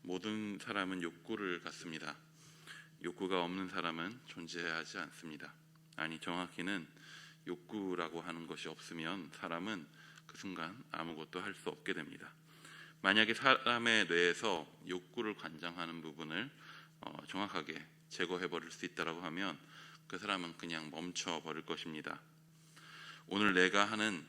모든 사람은 욕구를 갖습니다. 욕구가 없는 사람은 존재하지 않습니다. 아니, 정확히는 욕구라고 하는 것이 없으면 사람은 그 순간 아무것도 할 수 없게 됩니다. 만약에 사람의 뇌에서 욕구를 관장하는 부분을 정확하게 제거해 버릴 수 있다고 하면 그 사람은 그냥 멈춰 버릴 것입니다. 오늘 내가 하는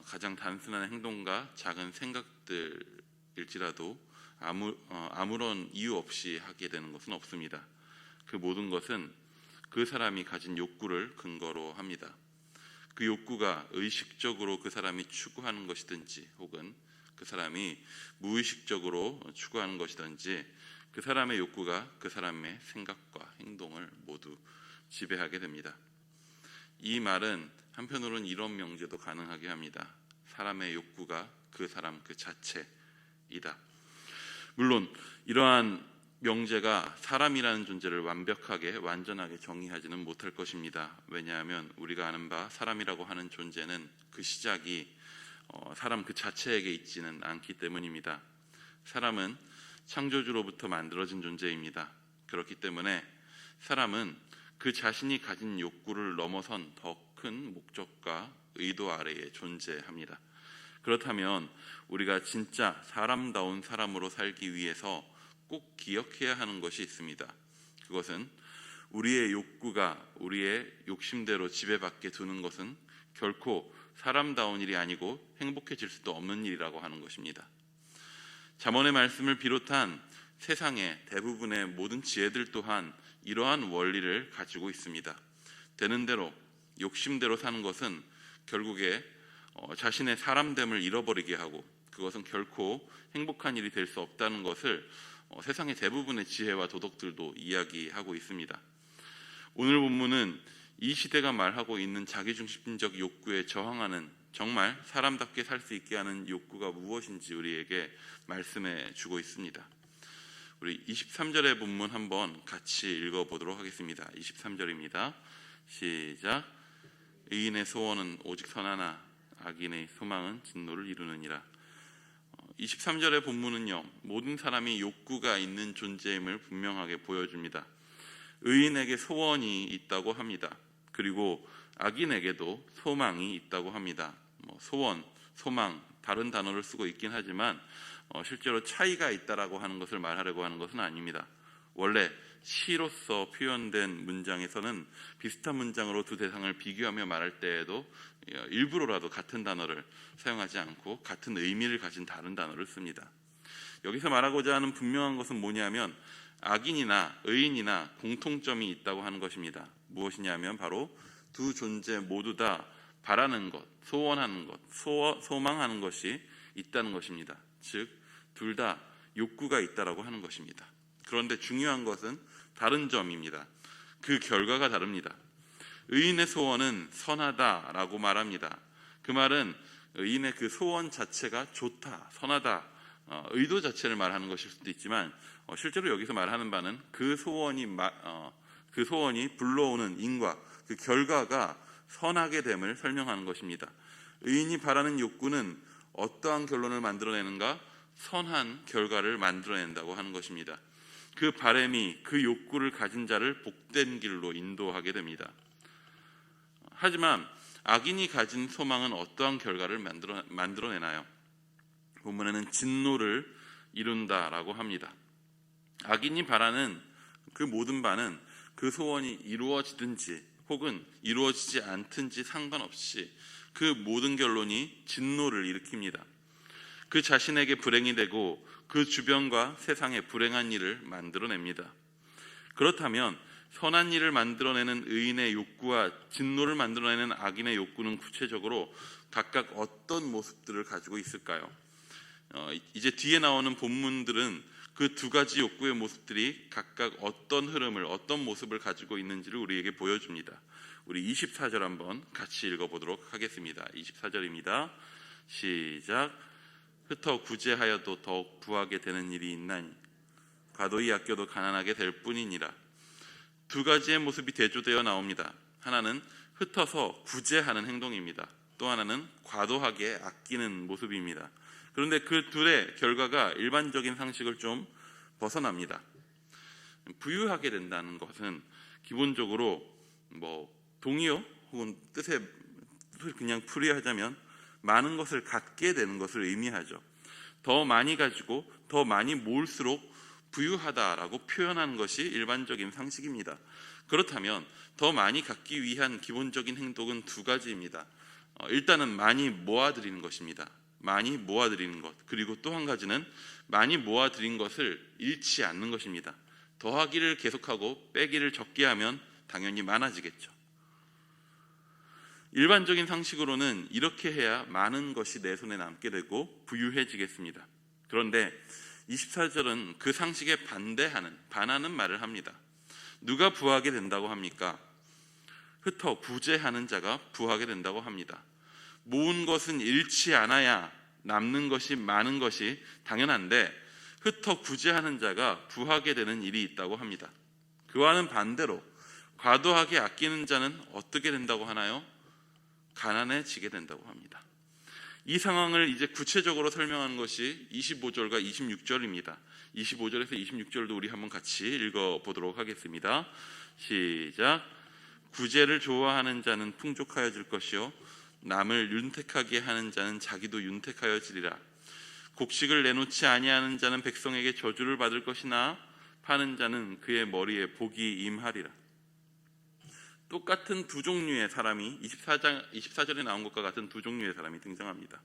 가장 단순한 행동과 작은 생각들일지라도 아무런 이유 없이 하게 되는 것은 없습니다. 그 모든 것은 그 사람이 가진 욕구를 근거로 합니다. 그 욕구가 의식적으로 그 사람이 추구하는 것이든지 혹은 그 사람이 무의식적으로 추구하는 것이든지 그 사람의 욕구가 그 사람의 생각과 행동을 모두 지배하게 됩니다. 이 말은 한편으로는 이런 명제도 가능하게 합니다. 사람의 욕구가 그 사람 그 자체이다. 물론 이러한 명제가 사람이라는 존재를 완전하게 정의하지는 못할 것입니다. 왜냐하면 우리가 아는 바 사람이라고 하는 존재는 그 시작이 사람 그 자체에게 있지는 않기 때문입니다. 사람은 창조주로부터 만들어진 존재입니다. 그렇기 때문에 사람은 그 자신이 가진 욕구를 넘어선 더 큰 목적과 의도 아래에 존재합니다. 그렇다면 우리가 진짜 사람다운 사람으로 살기 위해서 꼭 기억해야 하는 것이 있습니다. 그것은 우리의 욕구가 우리의 욕심대로 지배받게 두는 것은 결코 사람다운 일이 아니고 행복해질 수도 없는 일이라고 하는 것입니다. 잠언의 말씀을 비롯한 세상의 대부분의 모든 지혜들 또한 이러한 원리를 가지고 있습니다. 되는 대로 욕심대로 사는 것은 결국에 자신의 사람됨을 잃어버리게 하고 그것은 결코 행복한 일이 될 수 없다는 것을 세상의 대부분의 지혜와 도덕들도 이야기하고 있습니다. 오늘 본문은 이 시대가 말하고 있는 자기중심적 욕구에 저항하는 정말 사람답게 살 수 있게 하는 욕구가 무엇인지 우리에게 말씀해 주고 있습니다. 우리 23절의 본문 한번 같이 읽어보도록 하겠습니다. 23절입니다. 시작. 의인의 소원은 오직 선하나 악인의 소망은 진노를 이루느니라. 23절의 본문은요, 모든 사람이 욕구가 있는 존재임을 분명하게 보여줍니다. 의인에게 소원이 있다고 합니다. 그리고 악인에게도 소망이 있다고 합니다. 소원, 소망 다른 단어를 쓰고 있긴 하지만 실제로 차이가 있다라고 하는 것을 말하려고 하는 것은 아닙니다. 원래 시로서 표현된 문장에서는 비슷한 문장으로 두 대상을 비교하며 말할 때에도 일부러라도 같은 단어를 사용하지 않고 같은 의미를 가진 다른 단어를 씁니다. 여기서 말하고자 하는 분명한 것은 뭐냐면 악인이나 의인이나 공통점이 있다고 하는 것입니다. 무엇이냐면 바로 두 존재 모두 다 바라는 것, 소원하는 것, 소망하는 것이 있다는 것입니다. 즉, 둘 다 욕구가 있다라고 하는 것입니다. 그런데 중요한 것은 다른 점입니다. 그 결과가 다릅니다. 의인의 소원은 선하다라고 말합니다. 그 말은 의인의 그 소원 자체가 좋다, 선하다, 의도 자체를 말하는 것일 수도 있지만 실제로 여기서 말하는 바는 그 소원이 불러오는 인과 그 결과가 선하게 됨을 설명하는 것입니다. 의인이 바라는 욕구는 어떠한 결론을 만들어내는가? 선한 결과를 만들어낸다고 하는 것입니다. 그 바람이 그 욕구를 가진 자를 복된 길로 인도하게 됩니다. 하지만 악인이 가진 소망은 어떠한 결과를 만들어내나요? 본문에는 진노를 이룬다라고 합니다. 악인이 바라는 그 모든 바는 그 소원이 이루어지든지 혹은 이루어지지 않든지 상관없이 그 모든 결론이 진노를 일으킵니다. 그 자신에게 불행이 되고 그 주변과 세상에 불행한 일을 만들어냅니다. 그렇다면 선한 일을 만들어내는 의인의 욕구와 진노를 만들어내는 악인의 욕구는 구체적으로 각각 어떤 모습들을 가지고 있을까요? 이제 뒤에 나오는 본문들은 그 두 가지 욕구의 모습들이 각각 어떤 흐름을, 어떤 모습을 가지고 있는지를 우리에게 보여줍니다. 우리 24절 한번 같이 읽어보도록 하겠습니다. 24절입니다. 시작. 흩어 구제하여도 더욱 부하게 되는 일이 있나니 과도히 아껴도 가난하게 될 뿐이니라. 두 가지의 모습이 대조되어 나옵니다. 하나는 흩어서 구제하는 행동입니다. 또 하나는 과도하게 아끼는 모습입니다. 그런데 그 둘의 결과가 일반적인 상식을 좀 벗어납니다. 부유하게 된다는 것은 기본적으로 동의어 혹은 뜻을 그냥 풀이하자면 많은 것을 갖게 되는 것을 의미하죠. 더 많이 가지고 더 많이 모을수록 부유하다라고 표현하는 것이 일반적인 상식입니다. 그렇다면 더 많이 갖기 위한 기본적인 행동은 두 가지입니다. 일단은 많이 모아들이는 것입니다. 많이 모아들이는 것. 그리고 또 한 가지는 많이 모아들인 것을 잃지 않는 것입니다. 더하기를 계속하고 빼기를 적게 하면 당연히 많아지겠죠. 일반적인 상식으로는 이렇게 해야 많은 것이 내 손에 남게 되고 부유해지겠습니다. 그런데 24절은 그 상식에 반하는 말을 합니다. 누가 부하게 된다고 합니까? 흩어 구제하는 자가 부하게 된다고 합니다. 모은 것은 잃지 않아야 남는 것이 많은 것이 당연한데 흩어 구제하는 자가 부하게 되는 일이 있다고 합니다. 그와는 반대로 과도하게 아끼는 자는 어떻게 된다고 하나요? 가난해지게 된다고 합니다. 이 상황을 이제 구체적으로 설명하는 것이 25절과 26절입니다. 25절에서 26절도 우리 한번 같이 읽어보도록 하겠습니다. 시작. 구제를 좋아하는 자는 풍족하여질 것이요 남을 윤택하게 하는 자는 자기도 윤택하여지리라. 곡식을 내놓지 아니하는 자는 백성에게 저주를 받을 것이나 파는 자는 그의 머리에 복이 임하리라. 똑같은 두 종류의 사람이 24절에 나온 것과 같은 두 종류의 사람이 등장합니다.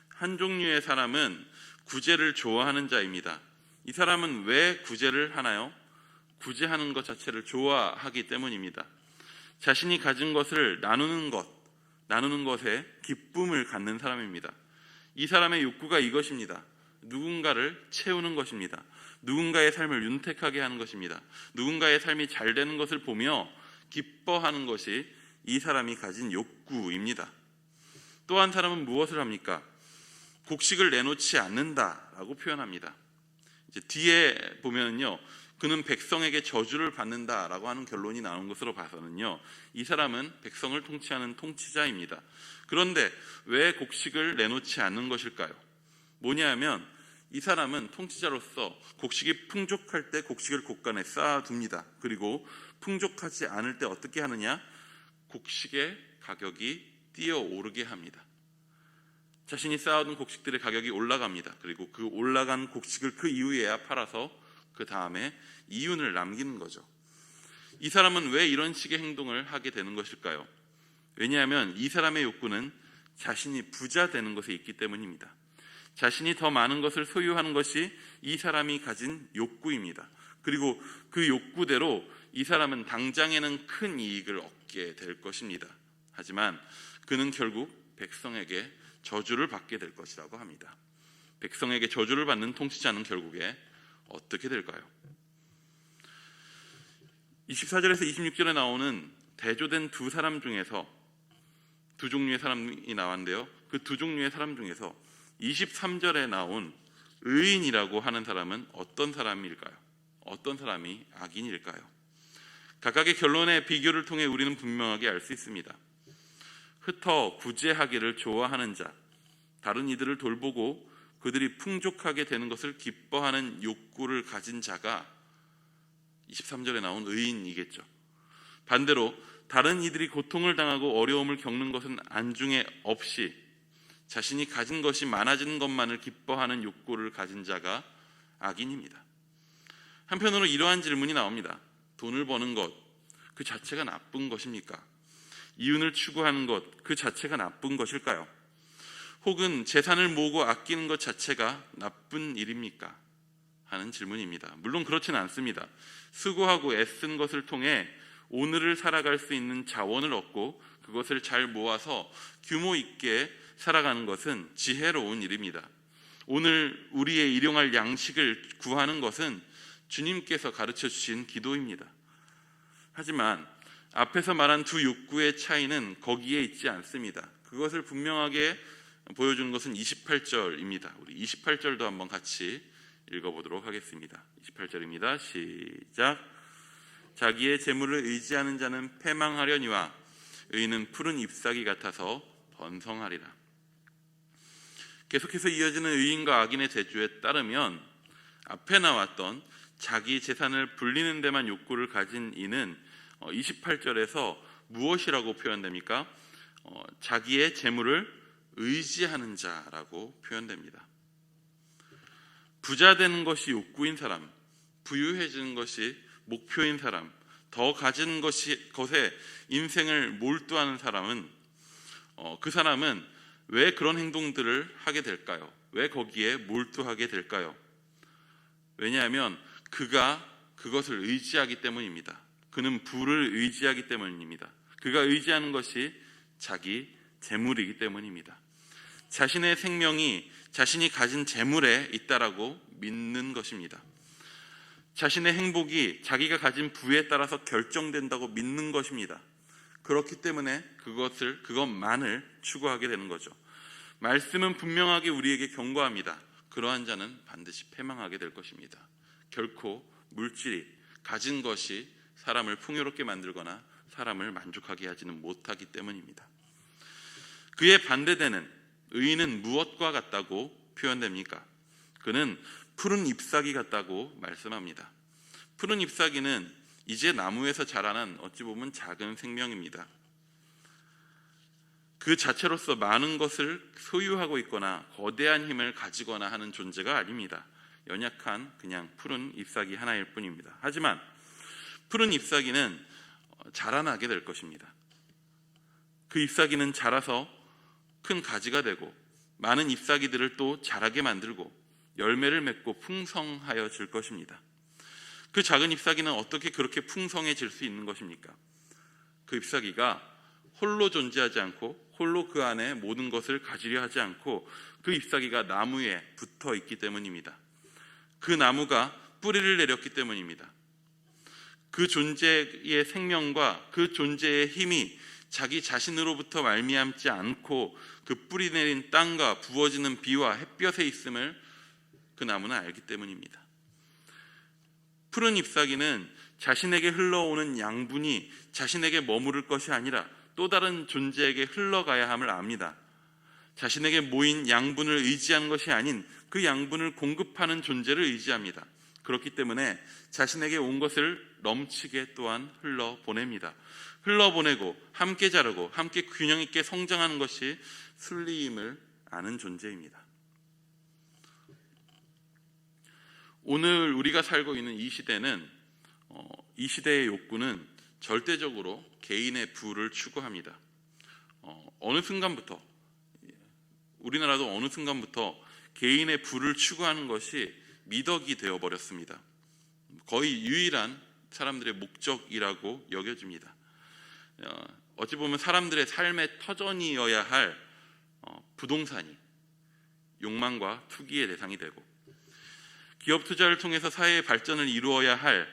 한 종류의 사람은 구제를 좋아하는 자입니다. 이 사람은 왜 구제를 하나요? 구제하는 것 자체를 좋아하기 때문입니다. 자신이 가진 것을 나누는 것에 기쁨을 갖는 사람입니다. 이 사람의 욕구가 이것입니다. 누군가를 채우는 것입니다. 누군가의 삶을 윤택하게 하는 것입니다. 누군가의 삶이 잘 되는 것을 보며 기뻐하는 것이 이 사람이 가진 욕구입니다. 또 한 사람은 무엇을 합니까? 곡식을 내놓지 않는다라고 표현합니다. 이제 뒤에 보면요, 그는 백성에게 저주를 받는다라고 하는 결론이 나온 것으로 봐서는요, 이 사람은 백성을 통치하는 통치자입니다. 그런데 왜 곡식을 내놓지 않는 것일까요? 뭐냐하면 이 사람은 통치자로서 곡식이 풍족할 때 곡식을 곳간에 쌓아둡니다. 그리고 풍족하지 않을 때 어떻게 하느냐? 곡식의 가격이 뛰어오르게 합니다. 자신이 쌓아둔 곡식들의 가격이 올라갑니다. 그리고 그 올라간 곡식을 그 이후에야 팔아서 그 다음에 이윤을 남기는 거죠. 이 사람은 왜 이런 식의 행동을 하게 되는 것일까요? 왜냐하면 이 사람의 욕구는 자신이 부자 되는 것에 있기 때문입니다. 자신이 더 많은 것을 소유하는 것이 이 사람이 가진 욕구입니다. 그리고 그 욕구대로 이 사람은 당장에는 큰 이익을 얻게 될 것입니다. 하지만 그는 결국 백성에게 저주를 받게 될 것이라고 합니다. 백성에게 저주를 받는 통치자는 결국에 어떻게 될까요? 24절에서 26절에 나오는 대조된 두 사람 중에서 두 종류의 사람이 나왔는데요. 그 두 종류의 사람 중에서 23절에 나온 의인이라고 하는 사람은 어떤 사람일까요? 어떤 사람이 악인일까요? 각각의 결론의 비교를 통해 우리는 분명하게 알 수 있습니다. 흩어 구제하기를 좋아하는 자, 다른 이들을 돌보고 그들이 풍족하게 되는 것을 기뻐하는 욕구를 가진 자가 23절에 나온 의인이겠죠. 반대로 다른 이들이 고통을 당하고 어려움을 겪는 것은 안중에 없이 자신이 가진 것이 많아지는 것만을 기뻐하는 욕구를 가진 자가 악인입니다. 한편으로 이러한 질문이 나옵니다. 돈을 버는 것 그 자체가 나쁜 것입니까? 이윤을 추구하는 것 그 자체가 나쁜 것일까요? 혹은 재산을 모으고 아끼는 것 자체가 나쁜 일입니까? 하는 질문입니다. 물론 그렇지는 않습니다. 수고하고 애쓴 것을 통해 오늘을 살아갈 수 있는 자원을 얻고 그것을 잘 모아서 규모 있게 살아가는 것은 지혜로운 일입니다. 오늘 우리의 일용할 양식을 구하는 것은 주님께서 가르쳐 주신 기도입니다. 하지만 앞에서 말한 두 욕구의 차이는 거기에 있지 않습니다. 그것을 분명하게 보여주는 것은 28절입니다. 우리 28절도 한번 같이 읽어보도록 하겠습니다. 28절입니다. 시작. 자기의 재물을 의지하는 자는 패망하려니와 의인은 푸른 잎사귀 같아서 번성하리라. 계속해서 이어지는 의인과 악인의 대조에 따르면 앞에 나왔던 자기 재산을 불리는 데만 욕구를 가진 이는 28절에서 무엇이라고 표현됩니까? 자기의 재물을 의지하는 자라고 표현됩니다. 부자 되는 것이 욕구인 사람, 부유해지는 것이 목표인 사람, 더 가진 것에 인생을 몰두하는 사람은 그 사람은 왜 그런 행동들을 하게 될까요? 왜 거기에 몰두하게 될까요? 왜냐하면 그가 그것을 의지하기 때문입니다. 그는 부를 의지하기 때문입니다. 그가 의지하는 것이 자기 재물이기 때문입니다. 자신의 생명이 자신이 가진 재물에 있다라고 믿는 것입니다. 자신의 행복이 자기가 가진 부에 따라서 결정된다고 믿는 것입니다. 그렇기 때문에 그것만을 추구하게 되는 거죠. 말씀은 분명하게 우리에게 경고합니다. 그러한 자는 반드시 패망하게 될 것입니다. 결코 물질이 가진 것이 사람을 풍요롭게 만들거나 사람을 만족하게 하지는 못하기 때문입니다. 그에 반대되는 의인은 무엇과 같다고 표현됩니까? 그는 푸른 잎사귀 같다고 말씀합니다. 푸른 잎사귀는 이제 나무에서 자라난 어찌 보면 작은 생명입니다. 그 자체로서 많은 것을 소유하고 있거나 거대한 힘을 가지거나 하는 존재가 아닙니다. 연약한 그냥 푸른 잎사귀 하나일 뿐입니다. 하지만 푸른 잎사귀는 자라나게 될 것입니다. 그 잎사귀는 자라서 큰 가지가 되고 많은 잎사귀들을 또 자라게 만들고 열매를 맺고 풍성하여질 것입니다. 그 작은 잎사귀는 어떻게 그렇게 풍성해질 수 있는 것입니까? 그 잎사귀가 홀로 존재하지 않고 홀로 그 안에 모든 것을 가지려 하지 않고 그 잎사귀가 나무에 붙어 있기 때문입니다. 그 나무가 뿌리를 내렸기 때문입니다. 그 존재의 생명과 그 존재의 힘이 자기 자신으로부터 말미암지 않고 그 뿌리 내린 땅과 부어지는 비와 햇볕에 있음을 그 나무는 알기 때문입니다. 푸른 잎사귀는 자신에게 흘러오는 양분이 자신에게 머무를 것이 아니라 또 다른 존재에게 흘러가야 함을 압니다. 자신에게 모인 양분을 의지하는 것이 아닌 그 양분을 공급하는 존재를 의지합니다. 그렇기 때문에 자신에게 온 것을 넘치게 또한 흘러보냅니다. 흘러보내고 함께 자라고 함께 균형 있게 성장하는 것이 순리임을 아는 존재입니다. 오늘 우리가 살고 있는 이 시대는 이 시대의 욕구는 절대적으로 개인의 부를 추구합니다. 어느 순간부터 우리나라도 어느 순간부터 개인의 부를 추구하는 것이 미덕이 되어버렸습니다. 거의 유일한 사람들의 목적이라고 여겨집니다. 어찌 보면 사람들의 삶의 터전이어야 할 부동산이 욕망과 투기의 대상이 되고 기업 투자를 통해서 사회의 발전을 이루어야 할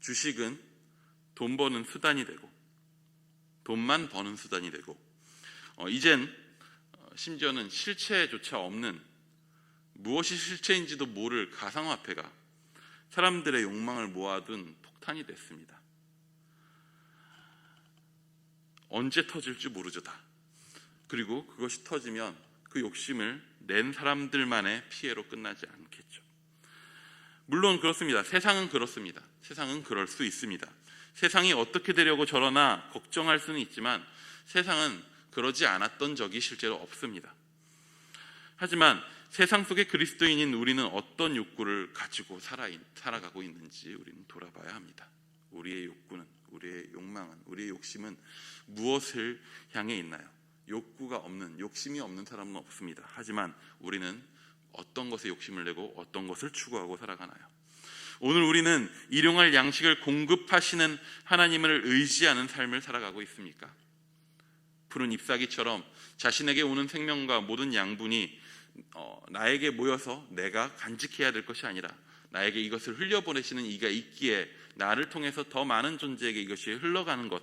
주식은 돈 버는 수단이 되고 돈만 버는 수단이 되고 이젠 심지어는 실체조차 없는 무엇이 실체인지도 모를 가상화폐가 사람들의 욕망을 모아둔 폭탄이 됐습니다. 언제 터질지 모르죠 다. 그리고 그것이 터지면 그 욕심을 낸 사람들만의 피해로 끝나지 않겠죠. 물론 그렇습니다. 세상은 그렇습니다. 세상은 그럴 수 있습니다. 세상이 어떻게 되려고 저러나 걱정할 수는 있지만 세상은 그러지 않았던 적이 실제로 없습니다. 하지만 세상 속의 그리스도인인 우리는 어떤 욕구를 가지고 살아가고 있는지 우리는 돌아봐야 합니다. 우리의 욕구는, 우리의 욕망은, 우리의 욕심은 무엇을 향해 있나요? 욕구가 없는, 욕심이 없는 사람은 없습니다. 하지만 우리는 어떤 것에 욕심을 내고 어떤 것을 추구하고 살아가나요? 오늘 우리는 일용할 양식을 공급하시는 하나님을 의지하는 삶을 살아가고 있습니까? 푸른 잎사귀처럼 자신에게 오는 생명과 모든 양분이 나에게 모여서 내가 간직해야 될 것이 아니라 나에게 이것을 흘려보내시는 이가 있기에 나를 통해서 더 많은 존재에게 이것이 흘러가는 것,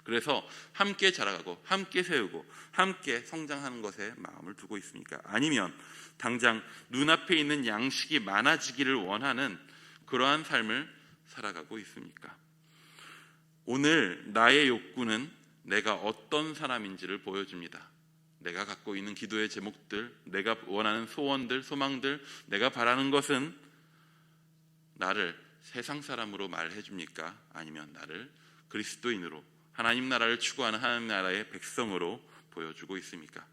그래서 함께 자라가고 함께 세우고 함께 성장하는 것에 마음을 두고 있습니까? 아니면 당장 눈앞에 있는 양식이 많아지기를 원하는 그러한 삶을 살아가고 있습니까? 오늘 나의 욕구는 내가 어떤 사람인지를 보여줍니다. 내가 갖고 있는 기도의 제목들, 내가 원하는 소원들, 소망들, 내가 바라는 것은 나를 세상 사람으로 말해 줍니까? 아니면 나를 그리스도인으로 하나님 나라를 추구하는 하나님 나라의 백성으로 보여주고 있습니까?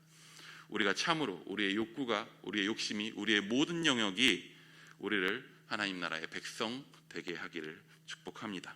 우리가 참으로 우리의 욕구가, 우리의 욕심이, 우리의 모든 영역이 우리를 하나님 나라의 백성 되게 하기를 축복합니다.